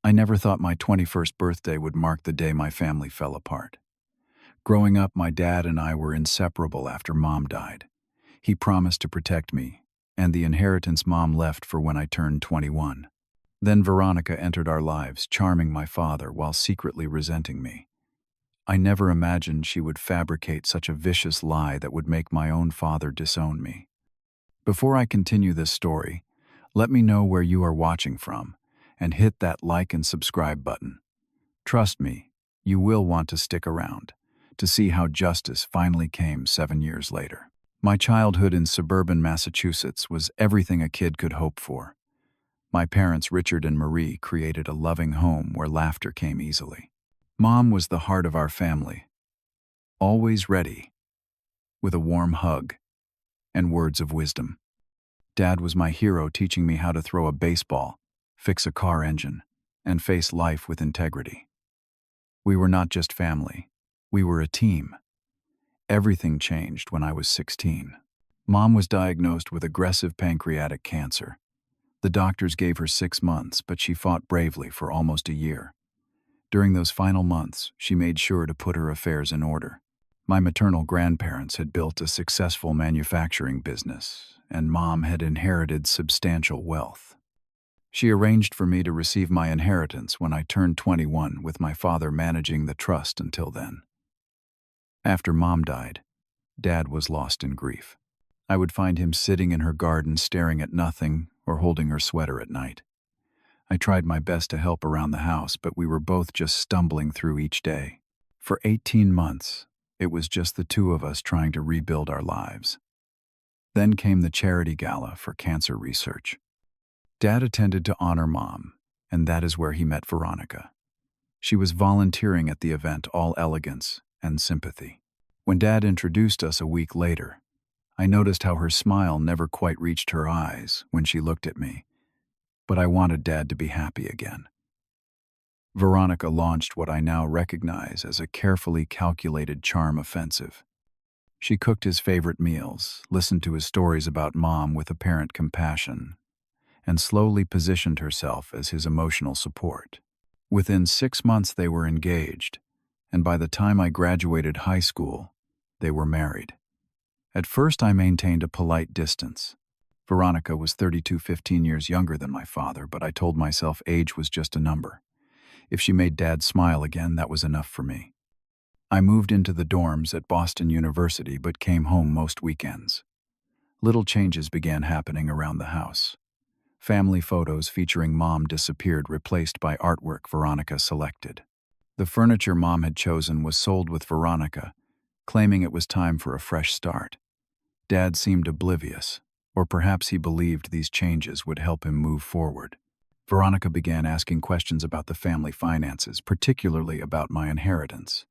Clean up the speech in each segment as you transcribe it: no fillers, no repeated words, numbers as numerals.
I never thought my 21st birthday would mark the day my family fell apart. Growing up, my dad and I were inseparable after Mom died. He promised to protect me, and the inheritance Mom left for when I turned 21. Then Veronica entered our lives, charming my father while secretly resenting me. I never imagined she would fabricate such a vicious lie that would make my own father disown me. Before I continue this story, let me know where you are watching from, and hit that like and subscribe button. Trust me, you will want to stick around to see how justice finally came 7 years later. My childhood in suburban Massachusetts was everything a kid could hope for. My parents, Richard and Marie, created a loving home where laughter came easily. Mom was the heart of our family, always ready, with a warm hug and words of wisdom. Dad was my hero, teaching me how to throw a baseball, fix a car engine, and face life with integrity. We were not just family, we were a team. Everything changed when I was 16. Mom was diagnosed with aggressive pancreatic cancer. The doctors gave her 6 months, but she fought bravely for almost a year. During those final months, she made sure to put her affairs in order. My maternal grandparents had built a successful manufacturing business, and Mom had inherited substantial wealth. She arranged for me to receive my inheritance when I turned 21, with my father managing the trust until then. After Mom died, Dad was lost in grief. I would find him sitting in her garden staring at nothing or holding her sweater at night. I tried my best to help around the house, but we were both just stumbling through each day. For 18 months, it was just the two of us trying to rebuild our lives. Then came the charity gala for cancer research. Dad attended to honor Mom, and that is where he met Veronica. She was volunteering at the event, all elegance and sympathy. When Dad introduced us a week later, I noticed how her smile never quite reached her eyes when she looked at me, but I wanted Dad to be happy again. Veronica launched what I now recognize as a carefully calculated charm offensive. She cooked his favorite meals, listened to his stories about Mom with apparent compassion, and slowly positioned herself as his emotional support. Within 6 months they were engaged, and by the time I graduated high school, they were married. At first I maintained a polite distance. Veronica was 32, 15 years younger than my father, but I told myself age was just a number. If she made Dad smile again, that was enough for me. I moved into the dorms at Boston University, but came home most weekends. Little changes began happening around the house. Family photos featuring Mom disappeared, replaced by artwork Veronica selected. The furniture Mom had chosen was sold with Veronica, claiming it was time for a fresh start. Dad seemed oblivious, or perhaps he believed these changes would help him move forward. Veronica began asking questions about the family finances, particularly about my inheritance.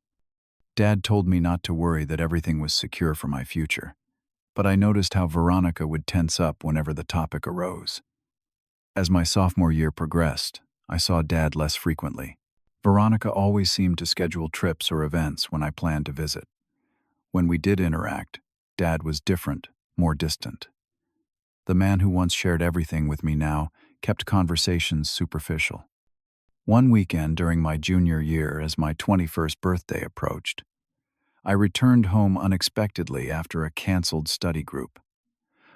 Dad told me not to worry, that everything was secure for my future, but I noticed how Veronica would tense up whenever the topic arose. As my sophomore year progressed, I saw Dad less frequently. Veronica always seemed to schedule trips or events when I planned to visit. When we did interact, Dad was different, more distant. The man who once shared everything with me now kept conversations superficial. One weekend during my junior year, as my 21st birthday approached, I returned home unexpectedly after a canceled study group.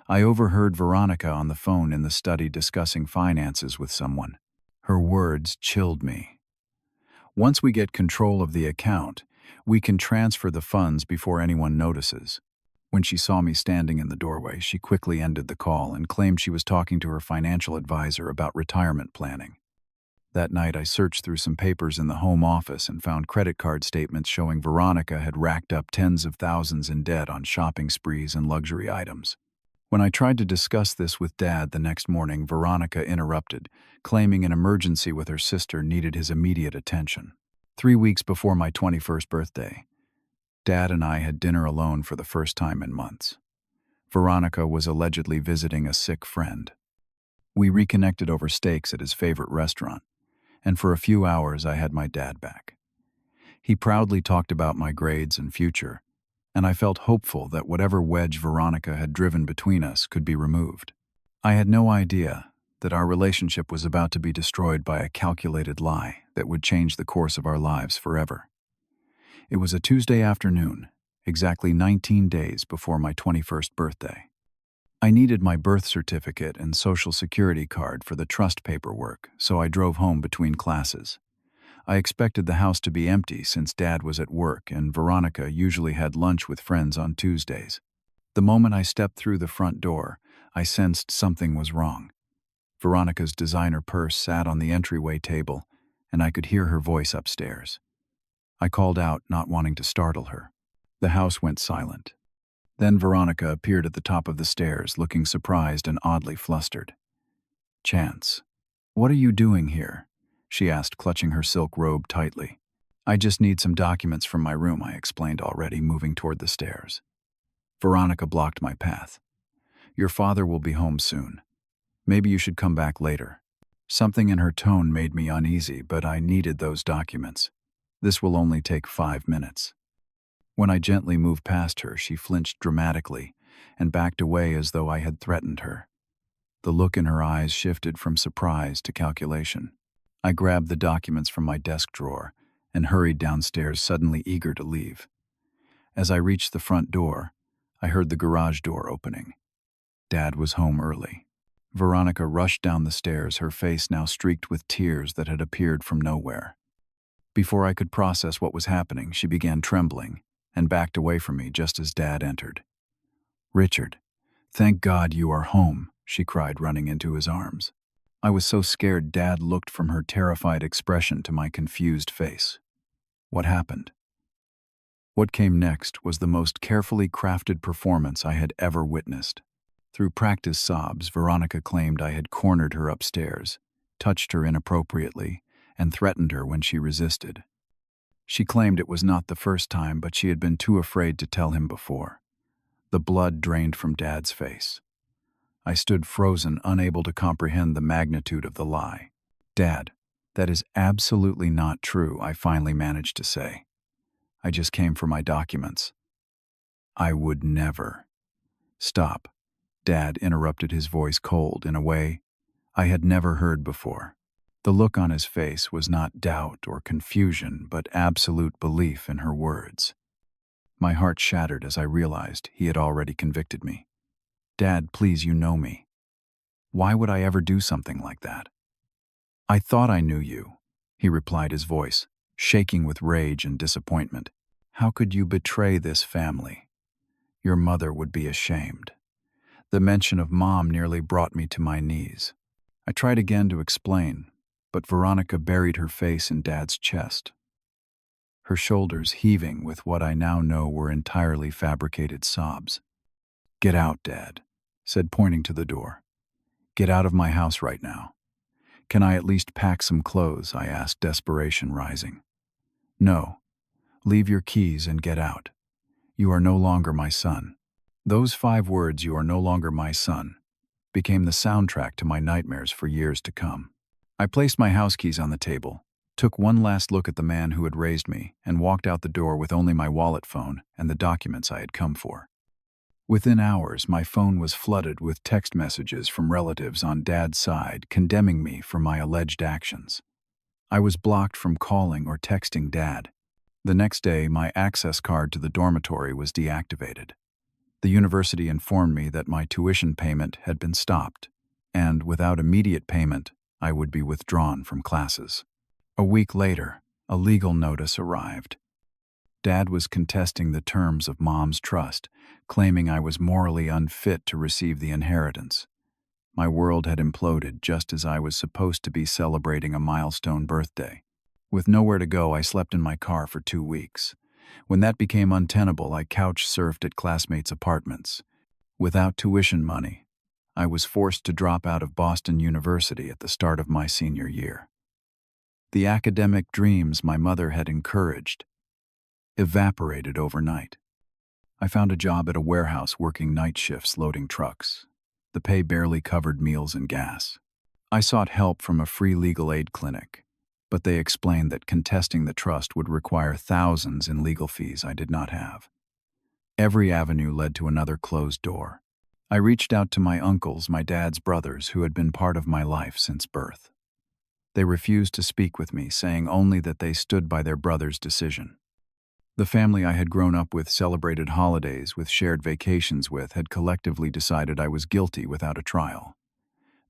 I overheard Veronica on the phone in the study discussing finances with someone. Her words chilled me. "Once we get control of the account, we can transfer the funds before anyone notices." When she saw me standing in the doorway, she quickly ended the call and claimed she was talking to her financial advisor about retirement planning. That night, I searched through some papers in the home office and found credit card statements showing Veronica had racked up tens of thousands in debt on shopping sprees and luxury items. When I tried to discuss this with Dad the next morning, Veronica interrupted, claiming an emergency with her sister needed his immediate attention. 3 weeks before my 21st birthday, Dad and I had dinner alone for the first time in months. Veronica was allegedly visiting a sick friend. We reconnected over steaks at his favorite restaurant, and for a few hours I had my dad back. He proudly talked about my grades and future, and I felt hopeful that whatever wedge Veronica had driven between us could be removed. I had no idea that our relationship was about to be destroyed by a calculated lie that would change the course of our lives forever. It was a Tuesday afternoon, exactly 19 days before my 21st birthday. I needed my birth certificate and social security card for the trust paperwork, so I drove home between classes. I expected the house to be empty since Dad was at work and Veronica usually had lunch with friends on Tuesdays. The moment I stepped through the front door, I sensed something was wrong. Veronica's designer purse sat on the entryway table, and I could hear her voice upstairs. I called out, not wanting to startle her. The house went silent. Then Veronica appeared at the top of the stairs, looking surprised and oddly flustered. "Chance, what are you doing here?" she asked, clutching her silk robe tightly. "I just need some documents from my room," I explained already, moving toward the stairs. Veronica blocked my path. "Your father will be home soon. Maybe you should come back later." Something in her tone made me uneasy, but I needed those documents. "This will only take 5 minutes." When I gently moved past her, she flinched dramatically and backed away as though I had threatened her. The look in her eyes shifted from surprise to calculation. I grabbed the documents from my desk drawer and hurried downstairs, suddenly eager to leave. As I reached the front door, I heard the garage door opening. Dad was home early. Veronica rushed down the stairs, her face now streaked with tears that had appeared from nowhere. Before I could process what was happening, she began trembling and backed away from me just as Dad entered. "Richard, thank God you are home," she cried, running into his arms. I was so scared Dad looked from her terrified expression to my confused face. What happened? What came next was the most carefully crafted performance I had ever witnessed. Through practiced sobs, Veronica claimed I had cornered her upstairs, touched her inappropriately, and threatened her when she resisted. She claimed it was not the first time, but she had been too afraid to tell him before. The blood drained from Dad's face. I stood frozen, unable to comprehend the magnitude of the lie. "Dad, that is absolutely not true," I finally managed to say. "I just came for my documents." "I would never." "Stop," Dad interrupted, his voice cold in a way I had never heard before. The look on his face was not doubt or confusion, but absolute belief in her words. My heart shattered as I realized he had already convicted me. "Dad, please, you know me. Why would I ever do something like that?" "I thought I knew you," he replied, his voice shaking with rage and disappointment. "How could you betray this family? Your mother would be ashamed." The mention of Mom nearly brought me to my knees. I tried again to explain, but Veronica buried her face in Dad's chest, her shoulders heaving with what I now know were entirely fabricated sobs. "Get out, Dad," said, pointing to the door. "Get out of my house right now." "Can I at least pack some clothes?" I asked, desperation rising. "No. Leave your keys and get out. You are no longer my son." Those 5 words, "you are no longer my son," became the soundtrack to my nightmares for years to come. I placed my house keys on the table, took one last look at the man who had raised me, and walked out the door with only my wallet phone and the documents I had come for. Within hours, my phone was flooded with text messages from relatives on Dad's side condemning me for my alleged actions. I was blocked from calling or texting Dad. The next day, my access card to the dormitory was deactivated. The university informed me that my tuition payment had been stopped, and without immediate payment, I would be withdrawn from classes. A week later, a legal notice arrived. Dad was contesting the terms of Mom's trust, claiming I was morally unfit to receive the inheritance. My world had imploded just as I was supposed to be celebrating a milestone birthday. With nowhere to go, I slept in my car for 2 weeks. When that became untenable, I couch surfed at classmates' apartments. Without tuition money, I was forced to drop out of Boston University at the start of my senior year. The academic dreams my mother had encouraged evaporated overnight. I found a job at a warehouse working night shifts loading trucks. The pay barely covered meals and gas. I sought help from a free legal aid clinic, but they explained that contesting the trust would require thousands in legal fees I did not have. Every avenue led to another closed door. I reached out to my uncles, my dad's brothers, who had been part of my life since birth. They refused to speak with me, saying only that they stood by their brother's decision. The family I had grown up with, celebrated holidays with, shared vacations with, had collectively decided I was guilty without a trial.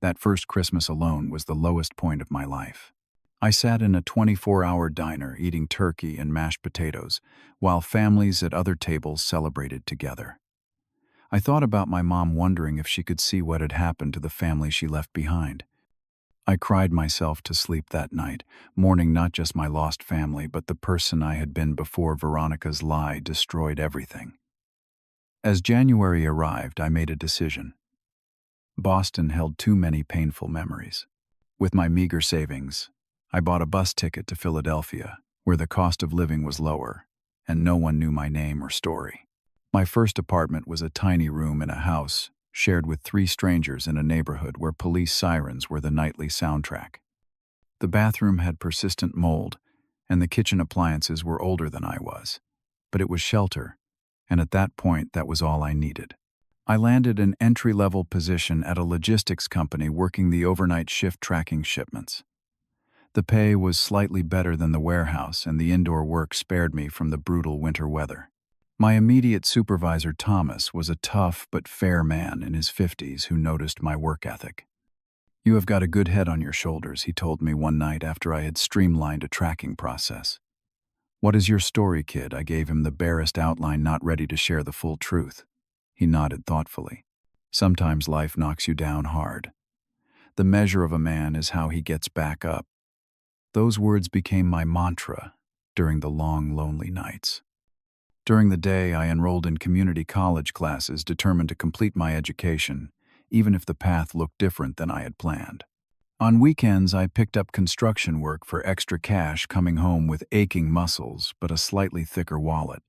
That first Christmas alone was the lowest point of my life. I sat in a 24-hour diner eating turkey and mashed potatoes, while families at other tables celebrated together. I thought about my mom, wondering if she could see what had happened to the family she left behind. I cried myself to sleep that night, mourning not just my lost family, but the person I had been before Veronica's lie destroyed everything. As January arrived, I made a decision. Boston held too many painful memories. With my meager savings, I bought a bus ticket to Philadelphia, where the cost of living was lower, and no one knew my name or story. My first apartment was a tiny room in a house shared with 3 strangers in a neighborhood where police sirens were the nightly soundtrack. The bathroom had persistent mold, and the kitchen appliances were older than I was. But it was shelter, and at that point, that was all I needed. I landed an entry-level position at a logistics company working the overnight shift tracking shipments. The pay was slightly better than the warehouse, and the indoor work spared me from the brutal winter weather. My immediate supervisor, Thomas, was a tough but fair man in his 50s who noticed my work ethic. "You have got a good head on your shoulders," he told me one night after I had streamlined a tracking process. "What is your story, kid?" I gave him the barest outline, not ready to share the full truth. He nodded thoughtfully. "Sometimes life knocks you down hard. The measure of a man is how he gets back up." Those words became my mantra during the long, lonely nights. During the day, I enrolled in community college classes, determined to complete my education, even if the path looked different than I had planned. On weekends, I picked up construction work for extra cash, coming home with aching muscles but a slightly thicker wallet.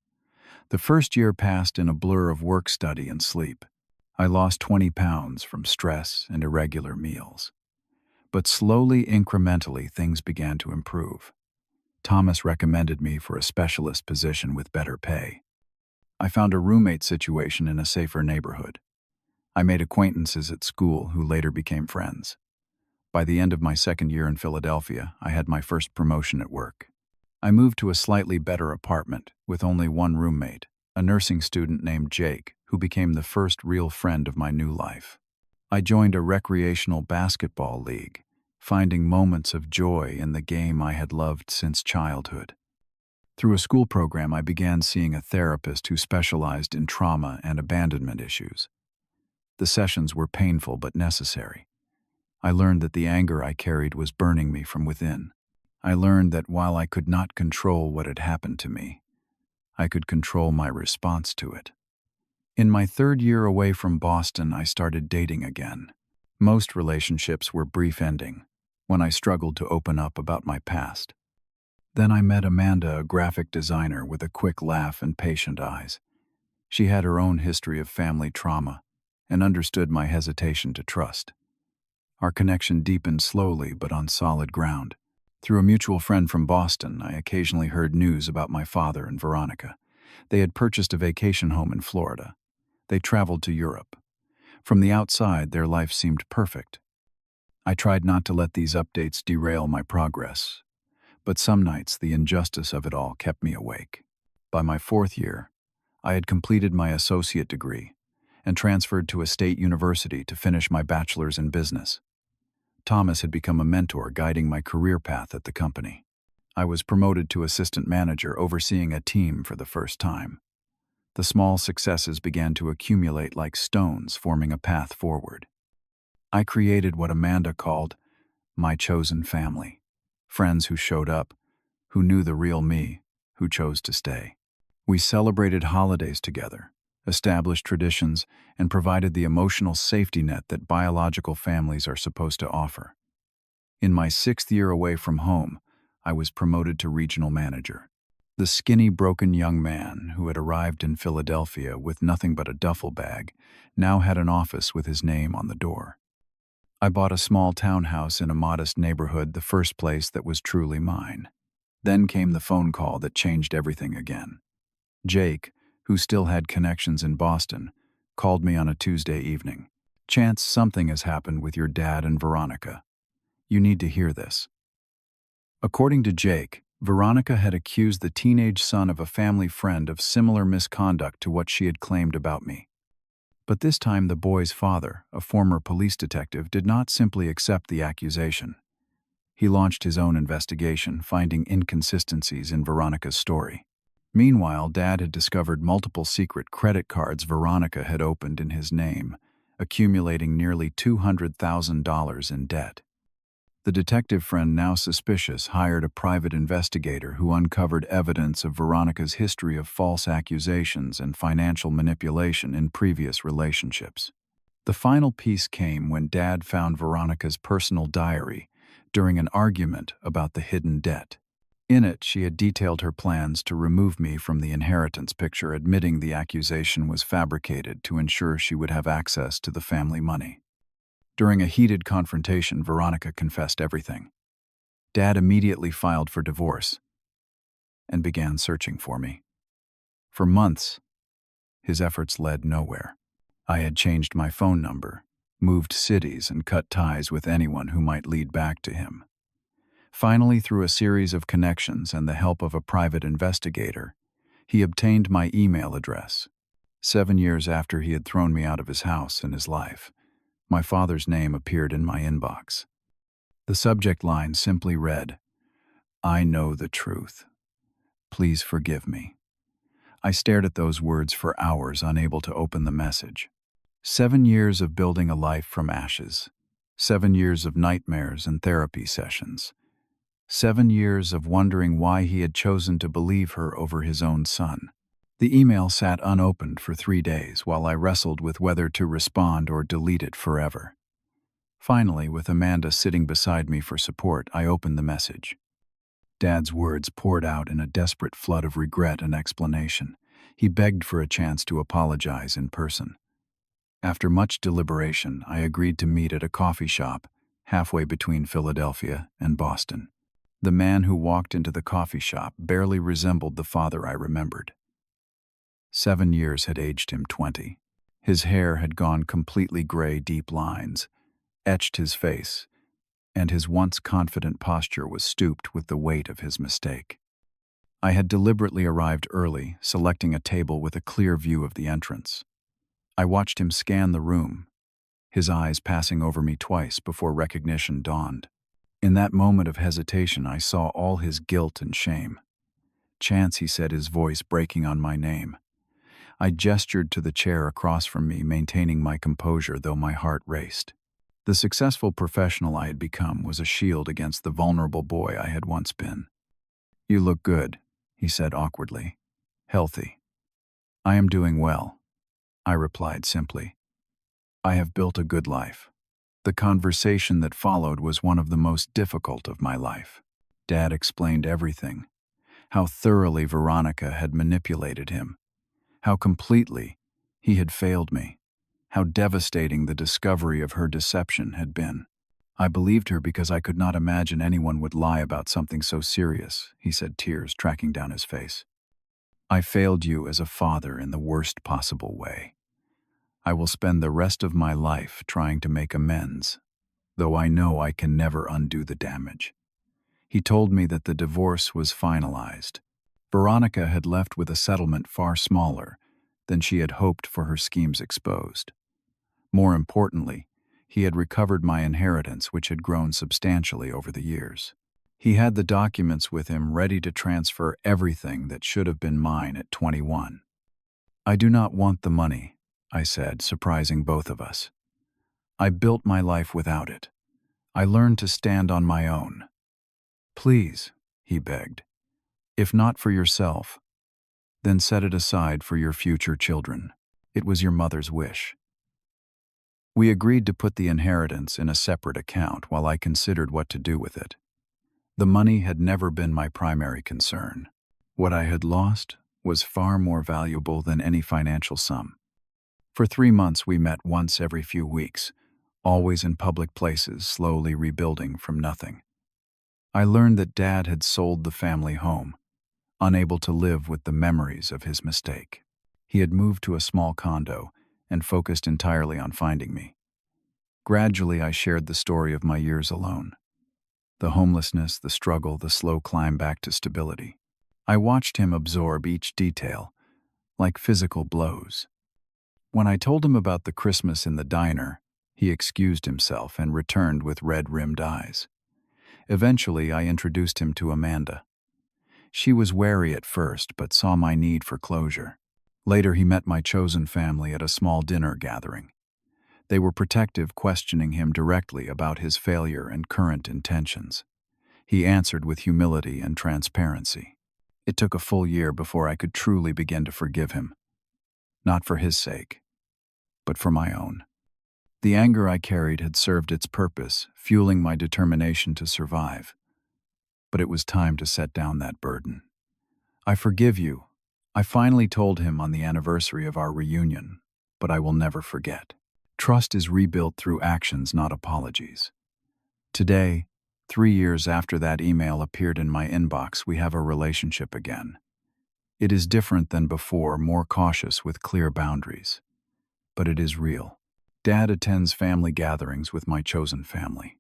The first year passed in a blur of work, study, and sleep. I lost 20 pounds from stress and irregular meals. But slowly, incrementally, things began to improve. Thomas recommended me for a specialist position with better pay. I found a roommate situation in a safer neighborhood. I made acquaintances at school who later became friends. By the end of my second year in Philadelphia, I had my first promotion at work. I moved to a slightly better apartment with only one roommate, a nursing student named Jake, who became the first real friend of my new life. I joined a recreational basketball league, finding moments of joy in the game I had loved since childhood. Through a school program, I began seeing a therapist who specialized in trauma and abandonment issues. The sessions were painful but necessary. I learned that the anger I carried was burning me from within. I learned that while I could not control what had happened to me, I could control my response to it. In my third year away from Boston, I started dating again. Most relationships were brief ending, when I struggled to open up about my past. Then I met Amanda, a graphic designer with a quick laugh and patient eyes. She had her own history of family trauma and understood my hesitation to trust. Our connection deepened slowly but on solid ground. Through a mutual friend from Boston, I occasionally heard news about my father and Veronica. They had purchased a vacation home in Florida. They traveled to Europe. From the outside, their life seemed perfect. I tried not to let these updates derail my progress, but some nights the injustice of it all kept me awake. By my 4th year, I had completed my associate degree and transferred to a state university to finish my bachelor's in business. Thomas had become a mentor, guiding my career path at the company. I was promoted to assistant manager, overseeing a team for the first time. The small successes began to accumulate like stones, forming a path forward. I created what Amanda called my chosen family. Friends who showed up, who knew the real me, who chose to stay. We celebrated holidays together, established traditions, and provided the emotional safety net that biological families are supposed to offer. In my 6th year away from home, I was promoted to regional manager. The skinny, broken young man who had arrived in Philadelphia with nothing but a duffel bag now had an office with his name on the door. I bought a small townhouse in a modest neighborhood, the first place that was truly mine. Then came the phone call that changed everything again. Jake, who still had connections in Boston, called me on a Tuesday evening. "Chance, something has happened with your dad and Veronica. You need to hear this." According to Jake, Veronica had accused the teenage son of a family friend of similar misconduct to what she had claimed about me. But this time the boy's father, a former police detective, did not simply accept the accusation. He launched his own investigation, finding inconsistencies in Veronica's story. Meanwhile, Dad had discovered multiple secret credit cards Veronica had opened in his name, accumulating nearly $200,000 in debt. The detective friend, now suspicious, hired a private investigator who uncovered evidence of Veronica's history of false accusations and financial manipulation in previous relationships. The final piece came when Dad found Veronica's personal diary during an argument about the hidden debt. In it, she had detailed her plans to remove me from the inheritance picture, admitting the accusation was fabricated to ensure she would have access to the family money. During a heated confrontation, Veronica confessed everything. Dad immediately filed for divorce and began searching for me. For months, his efforts led nowhere. I had changed my phone number, moved cities, and cut ties with anyone who might lead back to him. Finally, through a series of connections and the help of a private investigator, he obtained my email address. 7 years after he had thrown me out of his house and his life, my father's name appeared in my inbox. The subject line simply read, "I know the truth. Please forgive me." I stared at those words for hours, unable to open the message. 7 years of building a life from ashes. 7 years of nightmares and therapy sessions. 7 years of wondering why he had chosen to believe her over his own son. The email sat unopened for 3 days while I wrestled with whether to respond or delete it forever. Finally, with Amanda sitting beside me for support, I opened the message. Dad's words poured out in a desperate flood of regret and explanation. He begged for a chance to apologize in person. After much deliberation, I agreed to meet at a coffee shop halfway between Philadelphia and Boston. The man who walked into the coffee shop barely resembled the father I remembered. 7 years had aged him 20. His hair had gone completely gray, deep lines etched his face, and his once confident posture was stooped with the weight of his mistake. I had deliberately arrived early, selecting a table with a clear view of the entrance. I watched him scan the room, his eyes passing over me twice before recognition dawned. In that moment of hesitation, I saw all his guilt and shame. "Chance," he said, his voice breaking on my name. I gestured to the chair across from me, maintaining my composure though my heart raced. The successful professional I had become was a shield against the vulnerable boy I had once been. "You look good," he said awkwardly. "Healthy." "I am doing well," I replied simply. "I have built a good life." The conversation that followed was one of the most difficult of my life. Dad explained everything. How thoroughly Veronica had manipulated him. How completely he had failed me. How devastating the discovery of her deception had been. "I believed her because I could not imagine anyone would lie about something so serious," he said, tears tracking down his face. "I failed you as a father in the worst possible way. I will spend the rest of my life trying to make amends, though I know I can never undo the damage." He told me that the divorce was finalized. Veronica had left with a settlement far smaller than she had hoped for her schemes exposed. More importantly, he had recovered my inheritance, which had grown substantially over the years. He had the documents with him ready to transfer everything that should have been mine at 21. "I do not want the money," I said, surprising both of us. "I built my life without it. I learned to stand on my own." "Please," he begged. "If not for yourself, then set it aside for your future children. It was your mother's wish." We agreed to put the inheritance in a separate account while I considered what to do with it. The money had never been my primary concern. What I had lost was far more valuable than any financial sum. For 3 months we met once every few weeks, always in public places, slowly rebuilding from nothing. I learned that Dad had sold the family home, unable to live with the memories of his mistake. He had moved to a small condo and focused entirely on finding me. Gradually, I shared the story of my years alone. The homelessness, the struggle, the slow climb back to stability. I watched him absorb each detail, like physical blows. When I told him about the Christmas in the diner, he excused himself and returned with red-rimmed eyes. Eventually, I introduced him to Amanda. She was wary at first, but saw my need for closure. Later, he met my chosen family at a small dinner gathering. They were protective, questioning him directly about his failure and current intentions. He answered with humility and transparency. It took a full year before I could truly begin to forgive him. Not for his sake, but for my own. The anger I carried had served its purpose, fueling my determination to survive. But it was time to set down that burden. "I forgive you," I finally told him on the anniversary of our reunion, but I will never forget. Trust is rebuilt through actions, not apologies. Today, 3 years after that email appeared in my inbox, we have a relationship again. It is different than before, more cautious with clear boundaries. But it is real. Dad attends family gatherings with my chosen family.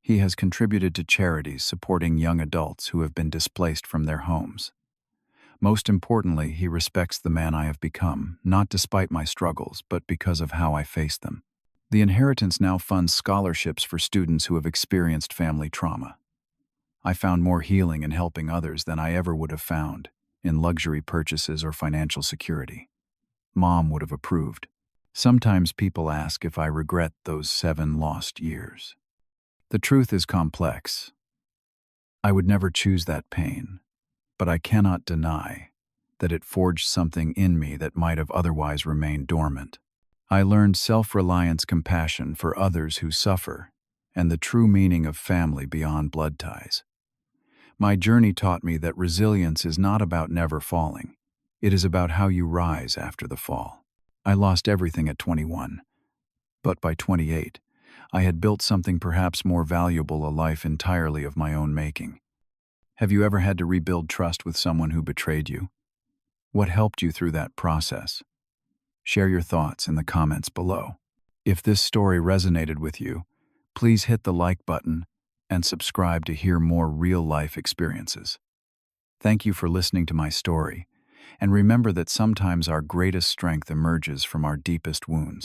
He has contributed to charities supporting young adults who have been displaced from their homes. Most importantly, he respects the man I have become, not despite my struggles, but because of how I faced them. The inheritance now funds scholarships for students who have experienced family trauma. I found more healing in helping others than I ever would have found in luxury purchases or financial security. Mom would have approved. Sometimes people ask if I regret those 7 lost years. The truth is complex. I would never choose that pain, but I cannot deny that it forged something in me that might have otherwise remained dormant. I learned self-reliance, compassion for others who suffer, and the true meaning of family beyond blood ties. My journey taught me that resilience is not about never falling. It is about how you rise after the fall. I lost everything at 21, but by 28, I had built something perhaps more valuable, a life entirely of my own making. Have you ever had to rebuild trust with someone who betrayed you? What helped you through that process? Share your thoughts in the comments below. If this story resonated with you, please hit the like button and subscribe to hear more real-life experiences. Thank you for listening to my story, and remember that sometimes our greatest strength emerges from our deepest wounds.